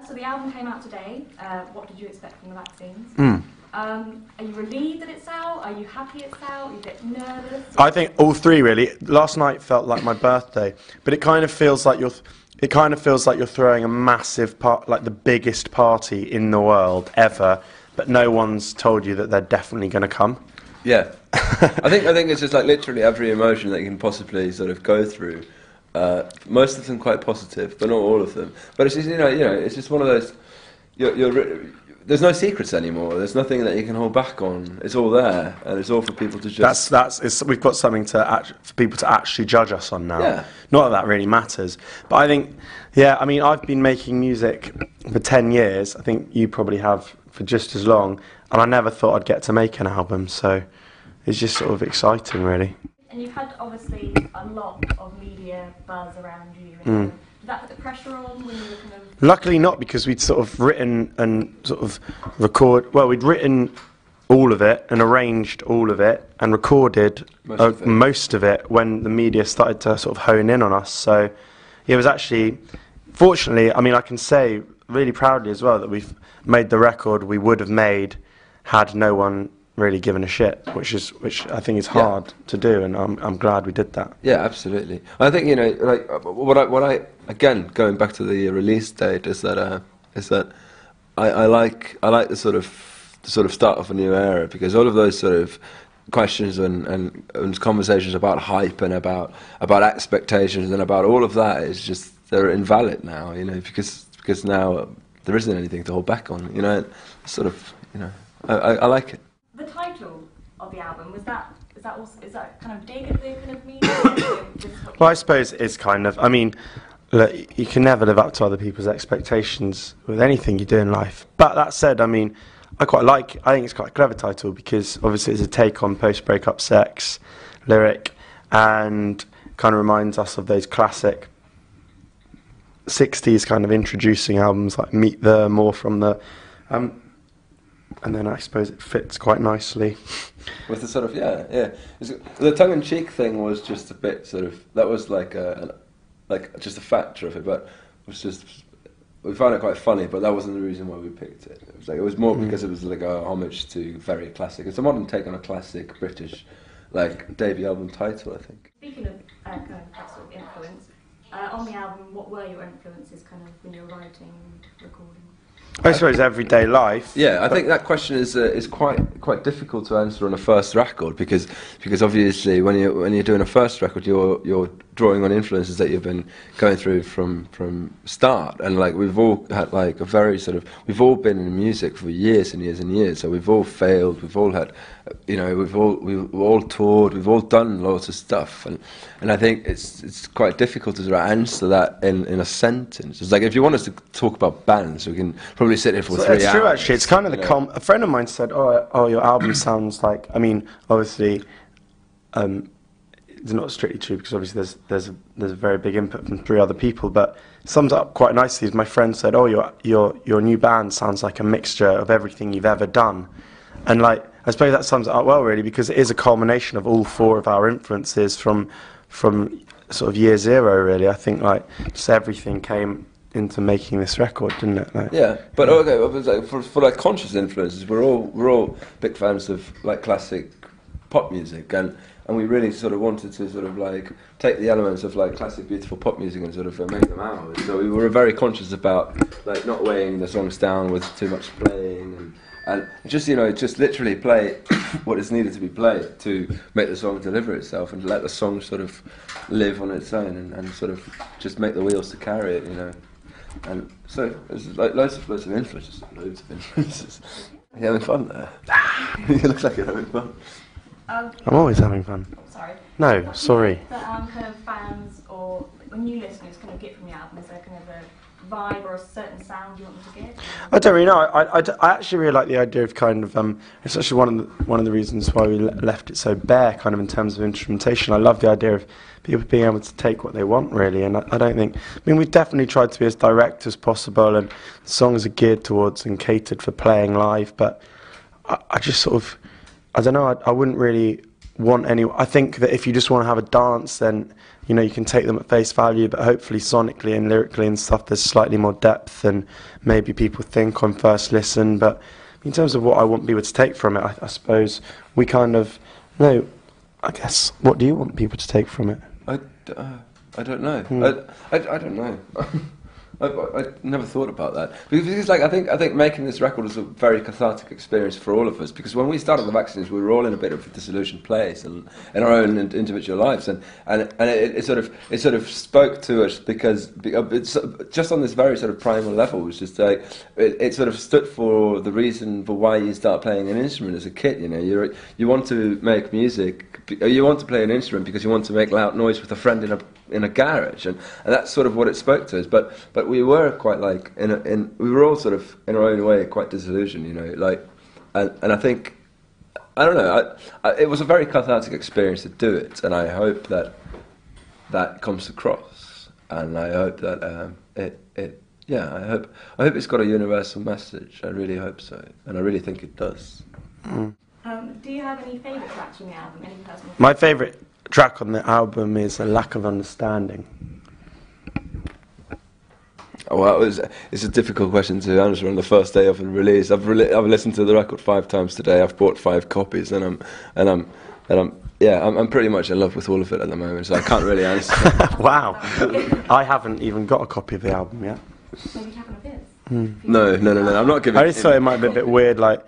So the album came out today. What did you expect from the vaccines? Are you relieved that it's out? Are you happy it's out? Are you a bit nervous? I think all three really. Last night felt like my birthday, but it kind of feels like you're throwing a massive like the biggest party in the world ever, but no one's told you that they're definitely going to come. Yeah, I think it's just like literally every emotion that you can possibly sort of go through. Most of them quite positive, but not all of them. But it's just it's just one of those. There's no secrets anymore. There's nothing that you can hold back on. It's all there, and it's all for people to just. We've got something for people to actually judge us on now. Yeah. Not that really matters, but I think, I mean, I've been making music for 10 years. I think you probably have for just as long, and I never thought I'd get to make an album. So it's just sort of exciting, really. And you've had obviously a lot of media buzz around you. Did that put the pressure on when you were kind of... Luckily not, because we'd sort of written and sort of we'd written all of it and arranged all of it and recorded most of it when the media started to sort of hone in on us. So it was actually, fortunately, I mean, I can say really proudly as well that we've made the record we would have made had no one really given a shit, which I think is hard to do, and I'm glad we did that. Yeah, absolutely. I think like what I again going back to the release date is that I like the sort of start of a new era, because all of those sort of questions and conversations about hype and about expectations and about all of that is just, they're invalid now, because now there isn't anything to hold back on, I like it. The title of the album, is that kind of dig at the kind of meaning? Well, I suppose it's kind of, I mean, look, you can never live up to other people's expectations with anything you do in life. But that said, I mean, I think it's quite a clever title, because obviously it's a take on post-breakup sex lyric, and kind of reminds us of those classic 60s kind of introducing albums like Meet the, More from the... and then I suppose it fits quite nicely. With the sort of, the tongue-in-cheek thing was just a bit sort of, that was like just a factor of it, but it was just, we found it quite funny, but that wasn't the reason why we picked it. It was more because it was like a homage to very classic. It's a modern take on a classic British, like, debut album title, I think. Speaking of kind of that sort of influence, on the album, what were your influences kind of when you were writing and recording? I suppose everyday life. Yeah, I think that question is quite difficult to answer on a first record, because obviously when you're doing a first record, you're drawing on influences that you've been going through from start, and like we've all had like a very sort of, we've all been in music for years and years and years, so we've all failed, we've all had, we've all toured, we've all done lots of stuff, and I think it's quite difficult to sort of answer that in a sentence. It's like, if you want us to talk about bands, we can probably sit here for 3 hours. It's true, actually. It's kind of a friend of mine said, oh, your album sounds like, I mean, obviously, it's not strictly true, because obviously there's a very big input from 3 other people, but it sums up quite nicely. My friend said, oh, your new band sounds like a mixture of everything you've ever done. And like, I suppose that sums it up well, really, because it is a culmination of all 4 of our influences from sort of year zero, really. I think like just everything came into making this record, didn't it? Like, yeah, but okay, for like conscious influences, we're all big fans of like classic pop music, and we really sort of wanted to sort of like take the elements of like classic beautiful pop music and sort of make them ours. So we were very conscious about like not weighing the songs down with too much playing, and just just literally play what is needed to be played to make the song deliver itself, and let the song sort of live on its own, and sort of just make the wheels to carry it, And so there's like loads of influences. Are you having fun there? You look like you're having fun. I'm always having fun. Sorry. No, sorry. That kind of fans or new listeners kind of get from the album, is there kind of a vibe or a certain sound you want them to get? I don't really know. I actually really like the idea of kind of it's actually one of the reasons why we left it so bare, kind of in terms of instrumentation. I love the idea of people being able to take what they want, really, and I don't think, I mean, we've definitely tried to be as direct as possible, and the songs are geared towards and catered for playing live, but I just sort of, I don't know, I wouldn't really want any. I think that if you just want to have a dance, then you know, you can take them at face value, but hopefully sonically and lyrically and stuff, there's slightly more depth than maybe people think on first listen. But in terms of what I want people to take from it, I suppose we kind of know. I guess, what do you want people to take from it? I don't know. I don't know. I never thought about that, because like I think making this record was a very cathartic experience for all of us, because when we started the Vaccines, we were all in a bit of a disillusioned place and in our own individual lives, and it sort of spoke to us, because it's just on this very sort of primal level. It was just like it sort of stood for the reason for why you start playing an instrument as a kid. You know, you want to make music, you want to play an instrument because you want to make loud noise with a friend in a garage, and that's sort of what it spoke to us. But we were quite like we were all sort of in our own way quite disillusioned, you know, like, and I think, I don't know, it was a very cathartic experience to do it, and I hope that comes across, and I hope that I hope it's got a universal message. I really hope so, and I really think it does. Do you have any favourite tracks from the album? Any personal? My favourite track on the album is A Lack of Understanding. Well, it's a difficult question to answer on the first day of the release. I've listened to the record 5 times today. I've bought 5 copies, and I'm pretty much in love with all of it at the moment. So I can't really answer. Wow, I haven't even got a copy of the album yet. Maybe have one of his. No. I'm not giving. I just thought it might be a bit weird, like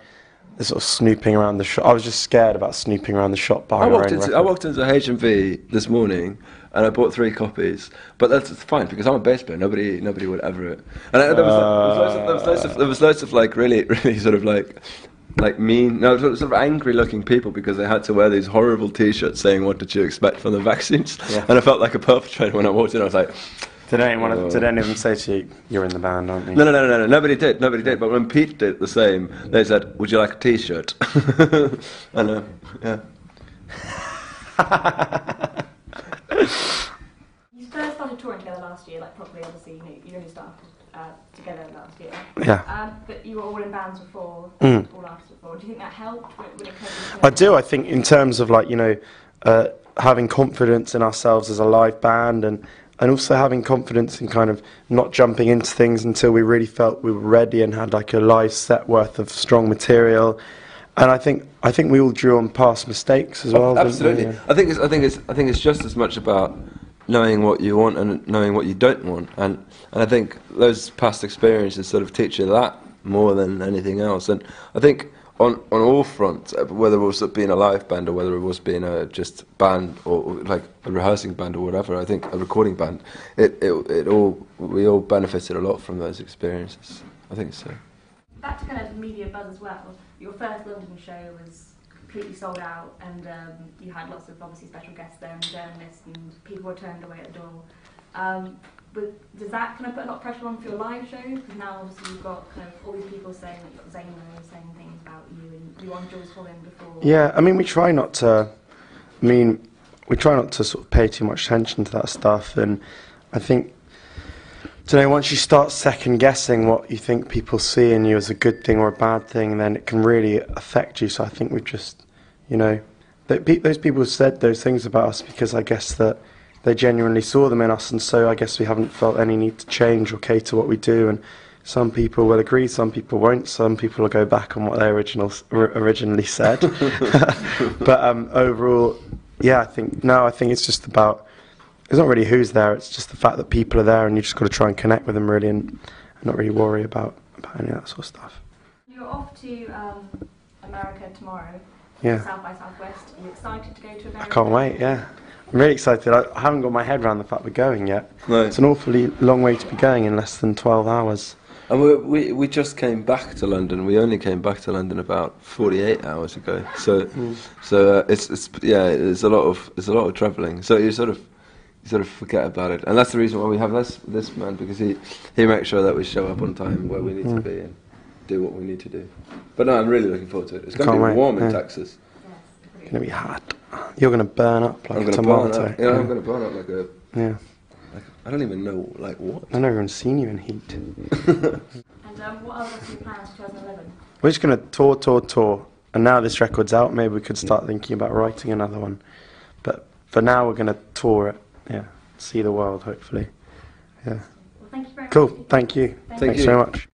the sort of snooping around the shop. I was just scared about snooping around the shop buying our own record. I walked into H&V this morning, and I bought 3 copies, but that's fine because I'm a bass player. Nobody would ever. And there was loads of like really sort of like mean, no, sort of angry looking people because they had to wear these horrible T-shirts saying "What did you expect from the Vaccines?" Yeah. And I felt like a perpetrator when I walked in. I was like, Did any of them say to you, "You're in the band, aren't you?" No. Nobody did. But when Pete did the same, they said, "Would you like a T-shirt?" And yeah. You first started touring together last year, like properly. Obviously, you only started together last year. Yeah. But you were all in bands before, all artists before. Do you think that helped? When it came to I do. I think in terms of like, you know, having confidence in ourselves as a live band, and also having confidence in kind of not jumping into things until we really felt we were ready and had like a live set worth of strong material. And I think we all drew on past mistakes as well. Absolutely. Yeah. I think it's just as much about knowing what you want and knowing what you don't want. And I think those past experiences sort of teach you that more than anything else. And I think on all fronts, whether it was being a live band or whether it was being a just band or like a rehearsing band or whatever, I think a recording band, we all benefited a lot from those experiences. I think so. Back to kind of media buzz as well. Your first London show was completely sold out, and you had lots of obviously special guests there and journalists, and people were turned away at the door. But does that kind of put a lot of pressure on for your live shows? Because now obviously you've got kind of all these people saying, like you've got Zaino saying things about you, and you on Jules Holland before. Yeah, I mean, we try not to sort of pay too much attention to that stuff, and I think, once you start second guessing what you think people see in you as a good thing or a bad thing, then it can really affect you. So I think we've just, those people said those things about us because I guess that they genuinely saw them in us, and so I guess we haven't felt any need to change or cater what we do. And some people will agree, some people won't, some people will go back on what they originally said. But overall, yeah, I think it's just about, it's not really who's there, it's just the fact that people are there, and you just got to try and connect with them really, and not really worry about any of that sort of stuff. You're off to America tomorrow. Yeah. South by Southwest. Are you excited to go to America? I can't wait, yeah. I'm really excited. I haven't got my head around the fact we're going yet. No. It's an awfully long way to be going in less than 12 hours. And we just came back to London. We only came back to London about 48 hours ago. So it's a lot of travelling. So you sort of forget about it, and that's the reason why we have this man, because he makes sure that we show up on time where we need to be and do what we need to do. But no, I'm really looking forward to it. It's going to be warm in Texas. It's going to be hot. You're going to burn up like a tomato. I'm going to burn up like a... Yeah. I don't even know, like, what. I've never even seen you in heat. And what else are your plans for 2011? We're just going to tour. And now this record's out, maybe we could start thinking about writing another one. But for now, we're going to tour it. Yeah. see the world, hopefully. Yeah. Well, thank you very much. Cool. Thank you. Thank Thanks you. very much.